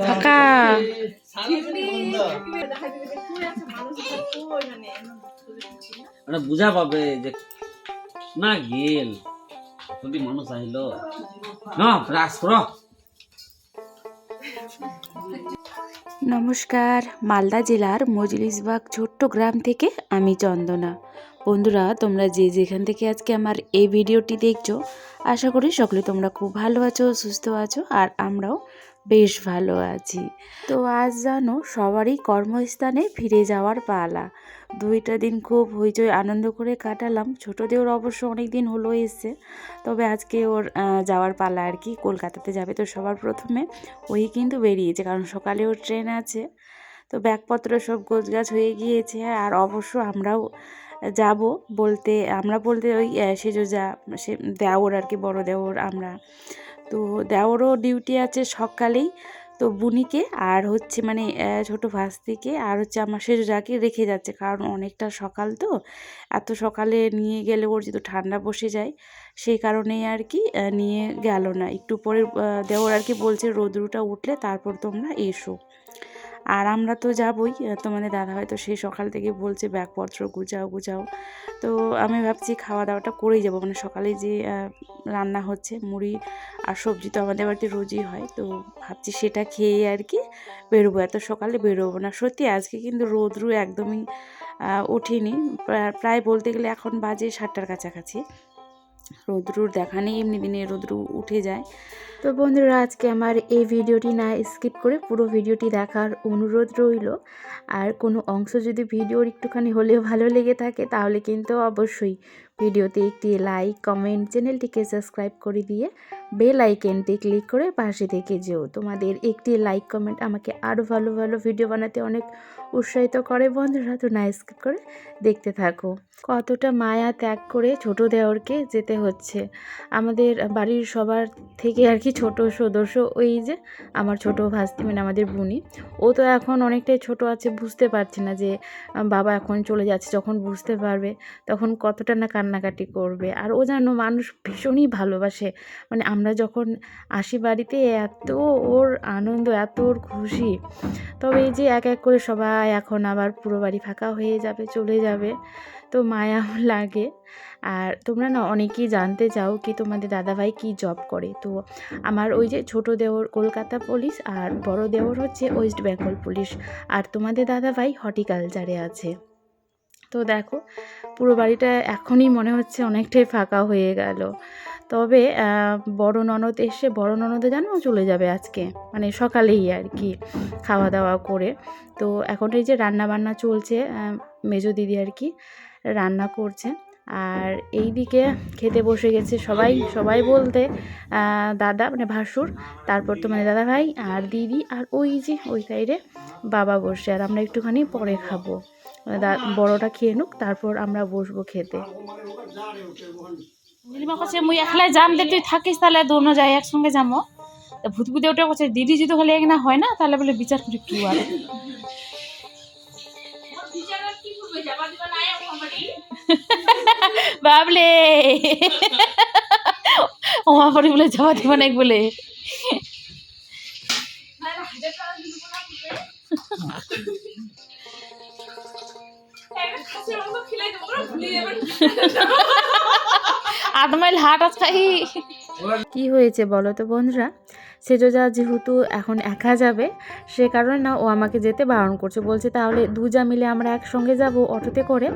ফাঁকা বুঝা পাবে যে না গেল যদি মানুষ আহিল না রাস কর। নমস্কার, মালদা জেলার মজলিসবাগ ছোট্ট গ্রাম থেকে আমি চন্দনা। বন্ধুরা, তোমরা যে যেখান থেকে আজকে আমার এই ভিডিওটি দেখছো, আশা করি সকলে তোমরা খুব ভালো আছো, সুস্থ আছো, আর আমরাও বেশ ভালো আছি। তো আজ জানো সবারই কর্মস্থানে ফিরে যাওয়ার পালা। 2টা দিন খুব হইচই আনন্দ করে কাটালাম। ছোটো দেওর অবশ্য অনেক দিন হলো এসছে, তবে আজকে ওর যাওয়ার পালা আর কি, কলকাতাতে যাবে। তো সবার প্রথমে ওই কিন্তু বেরিয়েছে, কারণ সকালে ওর ট্রেন আছে। তো ব্যাগপত্র সব গোছগাছ হয়ে গিয়েছে। আর অবশ্য আমরাও যাব বলতে ওই সেজোজা সে দেওর আর কি, বড় দেওর আমরা। তো দেওরও ডিউটি আছে সকালেই। তো বুনিকে আর হচ্ছে মানে ছোটো ভাস্তিকে আর হচ্ছে আমার সেজোজাকে রেখে যাচ্ছে, কারণ অনেকটা সকাল তো, এত সকালে নিয়ে গেলে ওর যেহেতু ঠান্ডা বসে যায়, সেই কারণেই আর কি নিয়ে গেল না। একটু পরে দেওর আর কি বলছে রোদ্রুটা উঠলে তারপর তোমরা এসো। আর আমরা তো যাবই, তোমাদের দাদাভাই তো সেই সকাল থেকে বলছে ব্যাগপত্র গুছাও। তো আমি ভাবছি খাওয়া দাওয়াটা করেই যাব, মানে সকালে যে রান্না হচ্ছে মুড়ি আর সবজি তো আমাদের বাড়িতে রোজই হয়, তো ভাবছি সেটা খেয়ে আর কি বেরোবো। এত সকালে বেরোবো না। সত্যি আজকে কিন্তু রোদ্রু একদমই ওঠেনি, প্রায় বলতে গেলে এখন বাজে 7টার কাছাকাছি। রোদ্রুর দেখা নেই, এমনি দিনে রোদ্রু উঠে যায়। তো বন্ধুরা, আজকে আমার এই ভিডিওটি না স্কিপ করে পুরো ভিডিওটি দেখার অনুরোধ রইল। আর কোনো অংশ যদি ভিডিওর একটুখানি হলেও ভালো লেগে থাকে, তাহলে কিন্তু অবশ্যই ভিডিওতে একটি লাইক, কমেন্ট, চ্যানেলটিকে সাবস্ক্রাইব করে দিয়ে বেল আইকনটি ক্লিক করে পাশে থেকে যেও। তোমাদের একটি লাইক কমেন্ট আমাকে আরও ভালো ভালো ভিডিও বানাতে অনেক উৎসাহিত করে বন্ধুরা। তো না স্কিপ করে দেখতে থাকো। কতটা মায়া ত্যাগ করে ছোট দেওরকে যেতে হচ্ছে। আমাদের বাড়ির সবার থেকে আর কি ছোট সদস্য ওই যে আমার ছোট ভাস্তি, মানে আমাদের বুনি। ও তো এখন অনেকটাই ছোট আছে, বুঝতে পারছে না যে বাবা এখন চলে যাচ্ছে। যখন বুঝতে পারবে তখন কতটা না কান্নাকাটি করবে। আর ও যেন মানুষ ভীষণই ভালোবাসে, মানে আমরা যখন আসি বাড়িতে এত ওর আনন্দ, এত ওর খুশি। তবে এই যে এক এক করে সবাই এখন আবার পুরো বাড়ি ফাঁকা হয়ে যাবে, চলে যাবে, তো মায়া লাগে। আর তোমরা না অনেকেই জানতে চাও কি তোমাদের দাদাভাই কি জব করে। তো আমার ওই যে ছোট দেওর কলকাতা পুলিশ, আর বড় দেওর হচ্ছে ওয়েস্ট বেঙ্গল পুলিশ, আর তোমাদের দাদাভাই হর্টিকালচারে আছে। তো দেখো পুরো বাড়িটা এখনই মনে হচ্ছে অনেকটাই ফাঁকা হয়ে গেল। তবে বড় ননদ এসে, বড় ননদে জানো চলে যাবে আজকে, মানে সকালেই আর কি খাওয়া দাওয়া করে। তো এখন এই যে রান্না বান্না চলছে, মেজো দিদি আর কি রান্না করছে। আর এই দিকে খেতে বসে গেছে সবাই বলতে দাদা মানে ভাসুর, তারপর তো মানে দাদা ভাই আর দিদি, আর ওই যে ওই সাইডে বাবা বসে। আর আমরা একটুখানি পরে খাবো, বড়টা খেয়ে নুক, তারপর আমরা বসবো খেতে। নীলিমা কাছে মুই একলাই যাম দে, তুই থাকিস তাহলে দোনো যাই একসঙ্গে যাবো। ভূতপুদে ওটা করছে দিদি যদি হলে এক না হয় না, তাহলে বলে বিচার করি কি আর বাবলে ওমা পরি বলে যাওয়া দিব না বলে। আদমাইল হাট আজ খাই। কি হয়েছে বলো তো বন্ধুরা, সেজোজা যেহেতু এখন একা যাবে, সে কারণে না ও আমাকে যেতে বারণ করছে। বলছে তাহলে দুজা মিলে আমরা একসঙ্গে যাব অটোতে করে,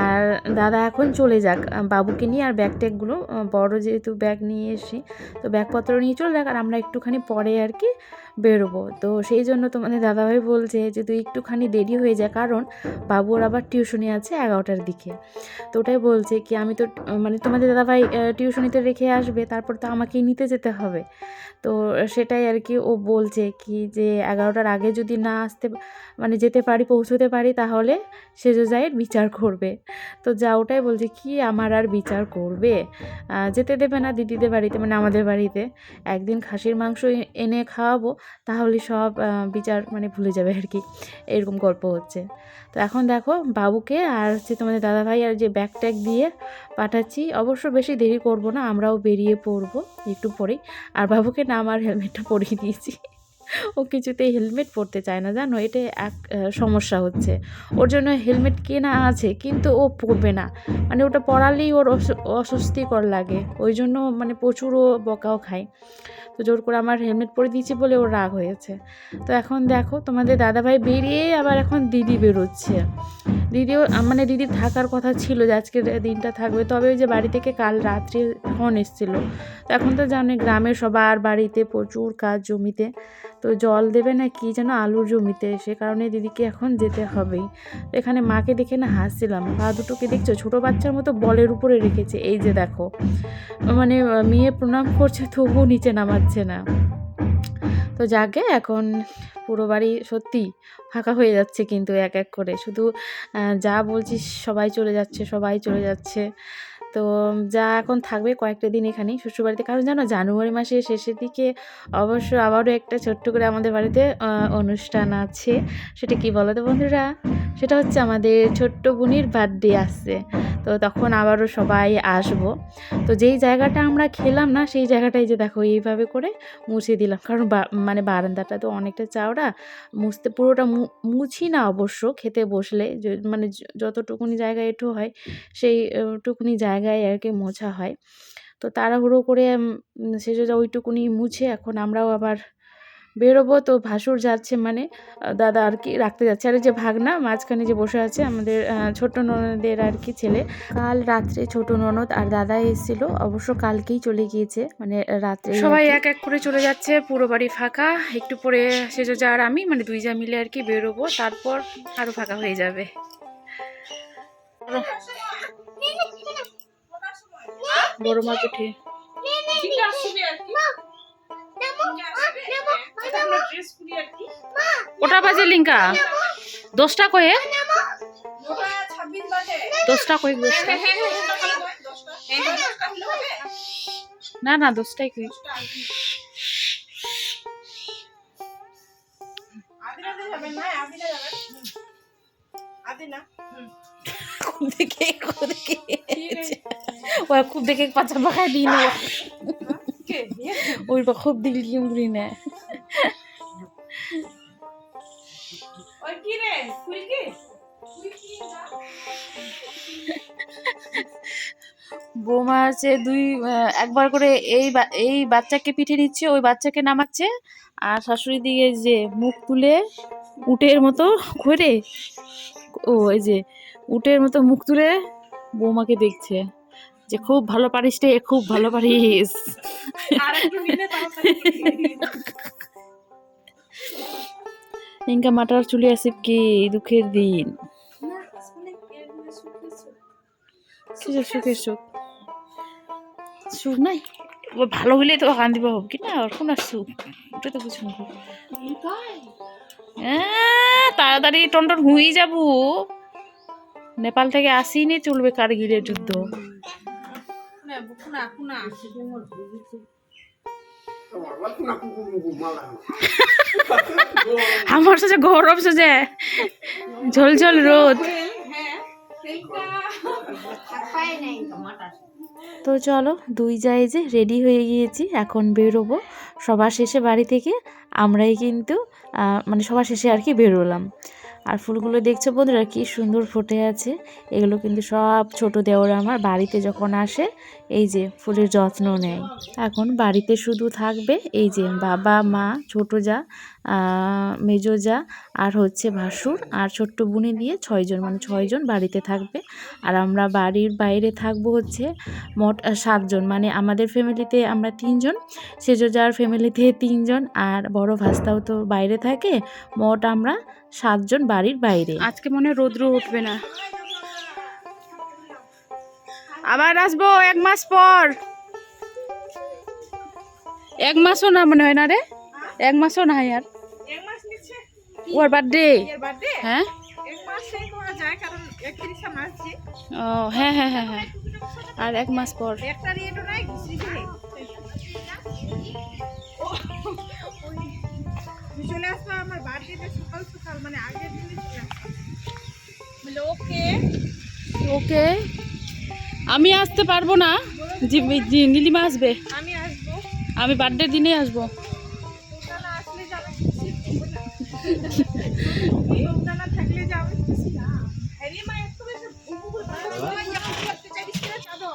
আর দাদা এখন চলে যাক বাবুকে নিয়ে। আর ব্যাগ ট্যাগগুলো বড় যেহেতু ব্যাগ নিয়ে এসি, তো ব্যাগপত্র নিয়ে চলে যাক, আর আমরা একটুখানি পরে আর কি বেরোবো। তো সেই জন্য তোমাদের দাদাভাই বলছে যে তুই একটুখানি দেরি হয়ে যায়, কারণ বাবুর আবার টিউশনি আছে 11টার দিকে। তো ওটাই বলছে কি আমি তো মানে তোমাদের দাদাভাই টিউশনিতে রেখে আসবে, তারপর তো আমাকেই নিতে যেতে হবে। তো সেটাই আর কি ও বলছে কি যে 11টার আগে যদি না আসতে মানে যেতে পারি, পৌঁছতে পারি, তাহলে সেজোজায়ের বিচার করবে। তো যা ওটাই বলছে কি আমার আর বিচার করবে, যেতে দেবে না দিদিদের বাড়িতে, মানে আমাদের বাড়িতে। একদিন খাসির মাংস এনে খাওয়াবো, তাহলে সব বিচার মানে ভুলে যাবে আর কি, এরকম গল্প হচ্ছে। তো এখন দেখো বাবুকে আর হচ্ছে তোমাদের দাদাভাই আর যে ব্যাগ ট্যাগ দিয়ে পাঠাচ্ছি। অবশ্য বেশি দেরি করব না, আমরাও বেরিয়ে পড়বো একটু পরেই। আর বাবুকে না আমার হেলমেটটা পরিয়ে দিয়েছি, ও কিছুতেই হেলমেট পরতে চায় না জানো, এটা এক সমস্যা হচ্ছে। ওর জন্য হেলমেট কেনা আছে কিন্তু ও পরবে না, মানে ওটা পরালেই ওর অস্বস্তিকর লাগে, ওই জন্য মানে প্রচুর ও বকাও খায়। তো জোর করে আমার হেলমেট পরে দিয়েছি বলে ওর রাগ হয়েছে। তো এখন দেখো তোমাদের দাদাভাই বেরিয়ে আবার এখন দিদি বেরোচ্ছে। দিদিও মানে দিদির থাকার কথা ছিল যে আজকের দিনটা থাকবে, তবে ওই যে বাড়ি থেকে কাল রাত্রে ফোন এসেছিলো। তো এখন তো জানে গ্রামের সবার বাড়িতে প্রচুর কাজ জমিতে, তো জল দেবে না কি যেন আলুর জমিতে, সে কারণে দিদিকে এখন যেতে হবেই। এখানে মাকে দেখে না হাসছিলাম, পা দুটোকে দেখছো ছোটো বাচ্চার মতো বলের উপরে রেখেছে, এই যে দেখো মানে মেয়ে প্রণাম করছে তবুও নিচে নামাচ্ছে না। তো যাকে এখন পুরো বাড়ি সত্যি ফাঁকা হয়ে যাচ্ছে কিন্তু এক এক করে, শুধু যা বলছিস সবাই চলে যাচ্ছে, সবাই চলে যাচ্ছে। তো যা এখন থাকবে কয়েকটা দিন এখানেই শ্বশুরবাড়িতে, কারণ জানো জানুয়ারি মাসের শেষের দিকে অবশ্য আবারও একটা ছোট্ট করে আমাদের বাড়িতে অনুষ্ঠান আছে। সেটা কি বলো তো বন্ধুরা, সেটা হচ্ছে আমাদের ছোট্ট বোনের বার্থডে আসছে, তো তখন আবারও সবাই আসবো। তো যেই জায়গাটা আমরা খেলাম না সেই জায়গাটাই যে দেখো এইভাবে করে মুছে দিলাম, কারণ মানে বারান্দাটা তো অনেকটা চওড়া, মুছতে পুরোটা মুছি না অবশ্য, খেতে বসলে মানে যতটুকুনি জায়গায় এঁটো হয় সেই টুকুনি জায়গায় আর কি মোছা হয়। তো তাড়াহুড়ো করে সেটা ওইটুকুনি মুছে এখন আমরাও আবার বেরোবো। তো ভাসুর যাচ্ছে মানে দাদা আর কি রাখতে যাচ্ছে, আর যে ভাগনা মাঝখানে যে বসে আছে আমাদের ছোট ননদের আর কি ছেলে। কাল রাত্রে ছোট ননদ আর দাদা এসেছিল, অবশ্য কালকেই চলে গিয়েছে, মানে রাত্রে সবাই এক এক করে চলে যাচ্ছে, পুরো বাড়ি ফাঁকা। একটু পরে সেজো যা আর আমি মানে দুই যা মিলে আর কি বেরোবো, তারপর আরো ফাঁকা হয়ে যাবে। বড় মাছ উঠে ওটা বাজে লিঙ্কা 10টা কয়ে 10টা কয়ে 10টা না না 10টাই কয়ে খুব দেখে পাচা পাখায় দিই না ওই খুব দিল কি না বৌমা আছে একবার করে এই বাচ্চাকে পিঠে নিচ্ছে, ওই বাচ্চাকে নামাচ্ছে, আর শাশুড়ি দিকে যে মুখ তুলে উটের মতো করে এই যে উটের মতো মুখ তুলে বৌমাকে দেখছে যে খুব ভালো পারিস রে, খুব ভালো পারিস। ইনকা মাটার চুলে আসে কি দুঃখের দিন, সুখের সুখ সুখ নাই, ভালো হইলে তো কান দিব হোক কি না, কোন আর সুখ ওটা তো কিছু তাড়াতাড়ি টনটন হয়ে যাবো, নেপাল থেকে আসিনি চলবে কারগিলের যুদ্ধ। আমার সাথে গরম সাথে ঝলঝল রোদ। তো চলো দুই যাই যে রেডি হয়ে গিয়েছি, এখন বেরোবো। সবার শেষে বাড়ি থেকে আমরাই কিন্তু মানে সবার শেষে আর কি বেরোলাম। আর ফুলগুলো দেখছো বন্ধুরা কি সুন্দর ফুটে আছে, এগুলো কিন্তু সব ছোট দেওরা আমার বাড়িতে যখন আসে এই যে ফুলের যত্ন নেয়। এখন বাড়িতে শুধু থাকবে এই যে বাবা মা ছোট যা মেজো যা আর হচ্ছে ভাসুর আর ছোট্ট বুনি দিয়ে 6 জন, মানে 6 জন বাড়িতে থাকবে। আর আমরা বাড়ির বাইরে থাকবো হচ্ছে মোট 7 জন, মানে আমাদের ফ্যামিলিতে আমরা 3 জন, সেজো যার ফ্যামিলিতে 3 জন, আর বড় ভাস্তাও তো বাইরে থাকে, মোট আমরা 7 জন বাড়ির বাইরে। আজকে মনে রৌদ্র উঠবে না, আবার আসবো 1 মাস পর। 1 মাসও না মনে হয় না রে, 1 মাসও না আর ওর বার্থডে। হ্যাঁ ও হ্যাঁ হ্যাঁ হ্যাঁ হ্যাঁ, আর 1 মাস পর। চলে আসবো আমার বার্থডেতে সকাল সকাল, মানে আগের দিনে চলে আসবো। বলে ওকে। ওকে, আমি আসতে পারবো না, নীলিমা আসবে। আমি আসবো, আমি বার্থডে দিনে আসবো। তোমরা আসলে যাবে খুশি, তোমরা না থাকলে যাবে খুশি না। আরে মা একটু বেশি ভুল ভাই যখন করতে চাইছিস না চাদো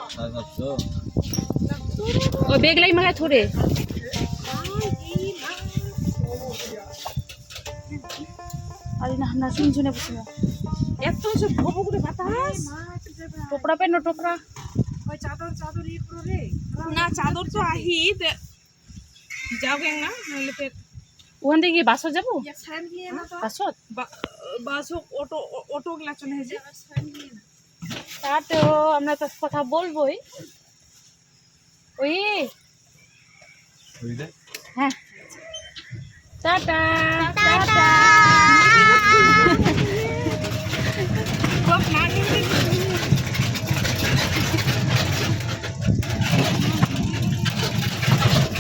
ও বেগলাই মাথায় ধরে আরে না না শুনে বসে না এত সব ভবো করে বাতাস টোপরা পেন টোপরা ওই চাদর চাদর ই করো রে না, চাদর তো আহি যাওগে না, নাহলে ফের ওখান থেকে বাসত যাবো। এক সাইন দিয়ে না তো বাসত বাস হোক, অটো অটো গুলা চলে যে সাইন দিয়ে না। তাতেও আমরা তো কথা বলবোই। ওই হ্যাঁ, টাটা টাটা।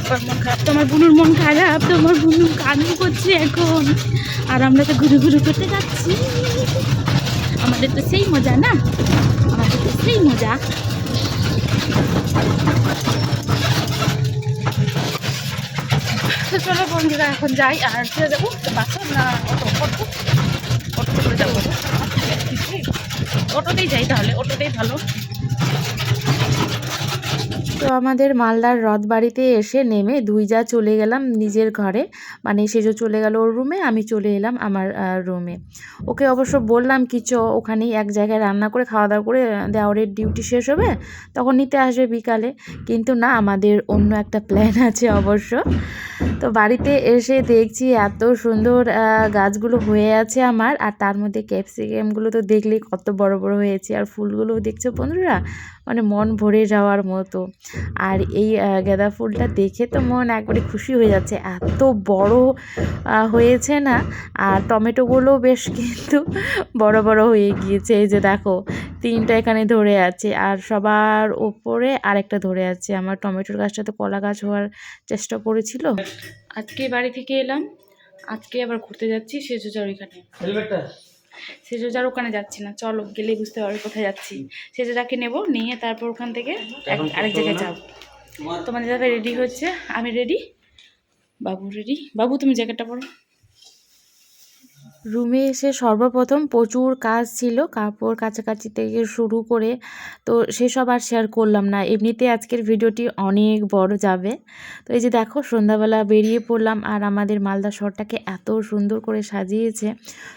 মন খারাপ, তোমার বোনের মন খারাপ, তোমার বোন কান্না করছে এখন, আর আমরা তো ঘুরে ঘুরে করতে যাচ্ছি। আমাদের তো সেই মজা না, আমাদের তো সেই মজা। চলো বন্ধুরা এখন যাই, আর ফিরে যাবো বাসা না অটো অটোতে করে যাবো। অটোতেই যাই তাহলে, অটোতেই ভালো। তো আমাদের মালদার রথ বাড়িতে এসে নেমে দুই যা চলে গেলাম নিজের ঘরে, মানে সেজো চলে গেল ওর রুমে, আমি চলে এলাম আমার রুমে। ওকে অবশ্য বললাম কিছু ওখানেই এক জায়গায় রান্না করে খাওয়া দাওয়া করে দেওরের ডিউটি শেষ হবে তখন নিতে আসবে বিকালে, কিন্তু না, আমাদের অন্য একটা প্ল্যান আছে অবশ্য। তো বাড়িতে এসে দেখছি এত সুন্দর গাছগুলো হয়ে আছে আমার, আর তার মধ্যে ক্যাপসিকামগুলো তো দেখলেই কত বড় বড় হয়েছে, আর ফুলগুলো দেখছো বন্ধুরা, মানে মন ভরে যাওয়ার মতো। আর এই গাঁদা ফুলটা দেখে তো মন একবারে খুশি হয়ে যাচ্ছে, এত বড় হয়েছে না। আর টমেটোগুলো বেশ কিন্তু বড় বড় হয়ে গিয়েছে, এই যে দেখো তিনটা এখানে ধরে আছে, আর সবার ওপরে আরেকটা ধরে আছে। আমার টমেটোর গাছটা তো কলা গাছ হওয়ার চেষ্টা করেছিল। আজকে বাড়ি থেকে এলাম, আজকে আবার ঘুরতে যাচ্ছি সেজোজার ওইখানে। সেজোজার ওখানে যাচ্ছি না, চলো গেলেই বুঝতে পারবে কোথায় যাচ্ছি। সেজোজাকে নেব, নিয়ে তারপর ওখান থেকে আরেক জায়গায় যাব। তোমাদের দাদা রেডি হচ্ছে, আমি রেডি, বাবু রেডি। বাবু তুমি জ্যাকেটটা পরো। রুমে এসে সর্বপ্রথম প্রচুর কাজ ছিল, কাপড় কাছাকাছি থেকে শুরু করে, তো সেসব আর শেয়ার করলাম না, এমনিতে আজকের ভিডিওটি অনেক বড় যাবে। তো এই যে দেখো সন্ধ্যাবেলা বেরিয়ে পড়লাম, আর আমাদের মালদা শহরটাকে এত সুন্দর করে সাজিয়েছে,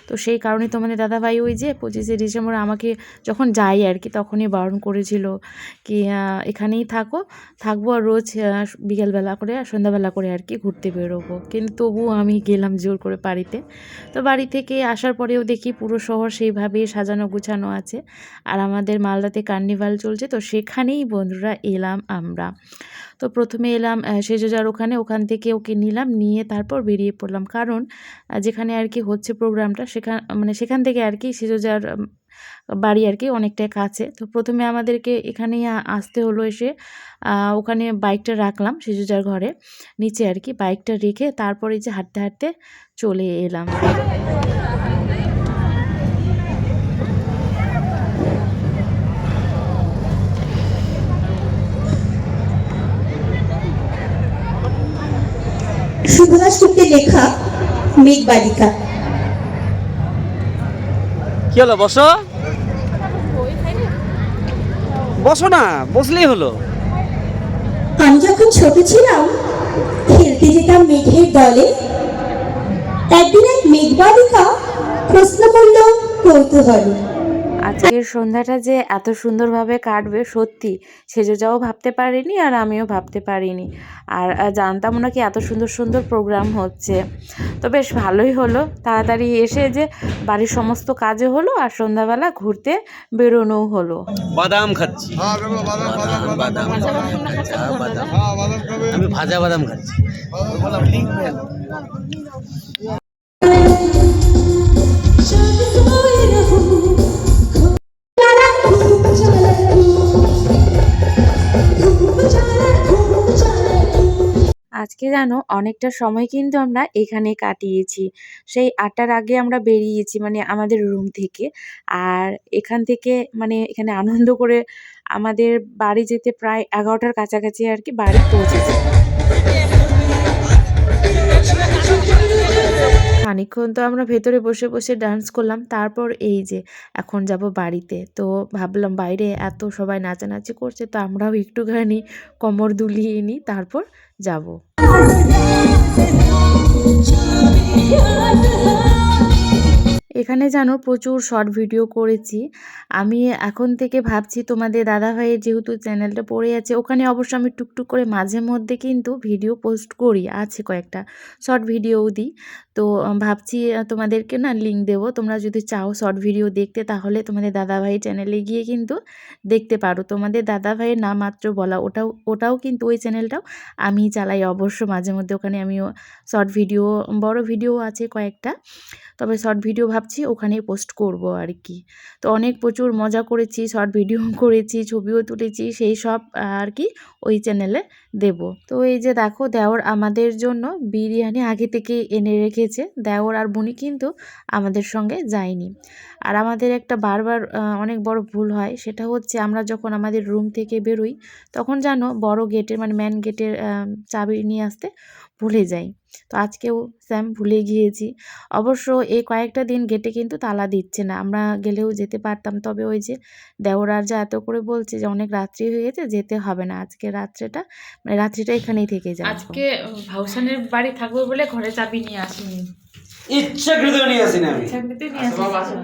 তো সেই কারণে তোমাদের দাদাভাই ওই যে 25শে ডিসেম্বর আমাকে যখন যাই আর কি তখনই বারণ করেছিল কি এখানেই থাকবো আর রোজ বিকেলবেলা করে সন্ধ্যাবেলা করে আর কি ঘুরতে বেরোবো, কিন্তু তবুও আমি গেলাম জোর করে বাড়িতে। তো বাড়ি থেকে আসার পরেও দেখি পুরো শহর সেইভাবেই সাজানো গুছানো আছে, আর আমাদের মালদাতে কার্নিভাল চলছে, তো সেখানেই বন্ধুরা এলাম আমরা। তো প্রথমে এলাম সেজোজার ওখান থেকে ওকে নিলাম, নিয়ে তারপর বেরিয়ে পড়লাম, কারণ যেখানে আর কি হচ্ছে প্রোগ্রামটা সেখান থেকে আর কি সেজোজার বাড়ি আর কি অনেকটাই কাছে। তো প্রথমে আমাদেরকে এখানেই আসতে হলো, এসে ওখানে বাইকটা রাখলাম সেজোজার ঘরে নিচে আর কি, বাইকটা রেখে তারপরে যে হাঁটতে হাঁটতে চলে এলাম। সুভাষ চুক্তির লেখা মেঘবালিকা। কি হলো, বসো বসো না, বসলেই হলো। আমি যখন ছোট ছিলাম খেলতে যেতাম মেঘের দলে, একদিন এক মেঘবালিকা প্রশ্ন করল কৌতূহলে। আজকের সন্ধ্যাটা যে এত সুন্দরভাবে কাটবে সত্যি সেজোজাও ভাবতে পারিনি, আর আমিও ভাবতে পারিনি, আর জানতাম না কি এত সুন্দর সুন্দর প্রোগ্রাম হচ্ছে। তো বেশ ভালোই হলো, তাড়াতাড়ি এসে যে বাড়ির সমস্ত কাজে হলো, আর সন্ধ্যাবেলা ঘুরতে বেরোনোও হলো। বাদাম খাচ্ছি, আমি ভাজা বাদাম খাচ্ছি। আজকে আজকে জানো অনেকটা সময় কিন্তু আমরা এখানে কাটিয়েছি। সেই ৮টার আগে আমরা বেরিয়েছি মানে আমাদের রুম থেকে। আর এখান থেকে মানে এখানে আনন্দ করে আমাদের বাড়ি যেতে প্রায় ১১টার কাছাকাছি আর কি বাড়ি পৌঁছেছি। খানিকক্ষণ তো আমরা ভেতরে বসে বসে ডান্স করলাম, তারপর এই যে এখন যাব বাড়িতে। তো ভাবলাম বাইরে এত সবাই নাচানাচি করছে, তো আমরাও একটুখানি কোমর দুলিয়ে নিই, তারপর যাব। এখানে জানো প্রচুর শর্ট ভিডিও করেছি আমি। এখন থেকে ভাবছি তোমাদের দাদাভাইয়ের যেহেতু চ্যানেলটা পড়ে আছে, ওখানে অবশ্য আমি টুকটুক করে মাঝে মধ্যে কিন্তু ভিডিও পোস্ট করি, আছে কয়েকটা শর্ট ভিডিওও দিই। তো ভাবছি তোমাদেরকে না লিঙ্ক দেবো, তোমরা যদি চাও শর্ট ভিডিও দেখতে তাহলে তোমাদের দাদাভাই চ্যানেলে গিয়ে কিন্তু দেখতে পারো। তোমাদের দাদাভাইয়ের নাম মাত্র বলা, ওটাও কিন্তু ওই চ্যানেলটাও আমি চালাই অবশ্য মাঝে মধ্যে। ওখানে আমিও শর্ট ভিডিও, বড় ভিডিও আছে কয়েকটা, তবে শর্ট ভিডিও ভাবছি ওখানেই পোস্ট করব আর কি। তো অনেক প্রচুর মজা করেছি, শর্ট ভিডিও করেছি, ছবিও তুলেছি, সেই সব আর কি ওই চ্যানেলে দেব। তো এই যে দেখো দেওর আমাদের জন্য বিরিয়ানি আগে থেকে এনে রেখেছে। দেওর আর বুনি কিন্তু আমাদের সঙ্গে যায়নি। আর আমাদের একটা বারবার অনেক বড় ভুল হয়, সেটা হচ্ছে আমরা যখন আমাদের রুম থেকে বেরোই তখন জানো বড় গেটের মানে মেন গেটের চাবি নিয়ে আসতে ভুলে যাই। তো আজকেও স্যাম ভুলে গিয়েছি। অবশ্য এই কয়েকটা দিন গেটে কিন্তু তালা দিচ্ছে না, আমরা গেলেও যেতে পারতাম। তবে ওই যে দেওরার যা এত করে বলছে যে অনেক রাত্রি হয়ে গেছে, যেতে হবে না আজকে রাত্রিটা এখানেই থেকে যায়। আজকে ভাউসানের বাড়ি থাকবো বলে ঘরে চাবি নিয়ে আসিনি, ইচ্ছাকৃত নিয়ে আসি না আমি। ইচ্ছাকৃত নিয়ে আসি।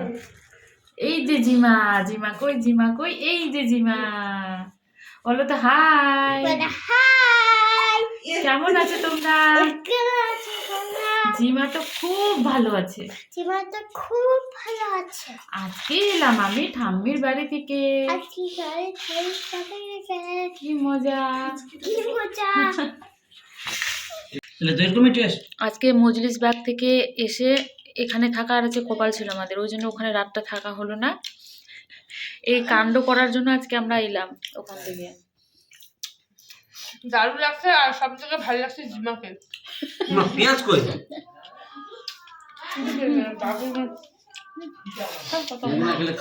এই যে জিমা, জিমা কই, জিমা কই, এই যে জিমা, বলো তো হাই। কেমন আছো তোমরা? জিমা তো খুব ভালো আছে। আজকে এলাম আমি ঠাম্মির বাড়ি থেকে। কি মজা। আজকে মজলিস বাগ থেকে এসে এখানে থাকার আছে কপাল ছিল আমাদের, ওই জন্য ওখানে রাতটা থাকা হলো না। এই কাণ্ড করার জন্য আজকে আমরা এলাম ওখান থেকে। দারুণ লাগছে, আর সব থেকে ভালো লাগছে জিমাকে। পেঁয়াজ কই?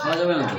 খাওয়া যাবে না তো।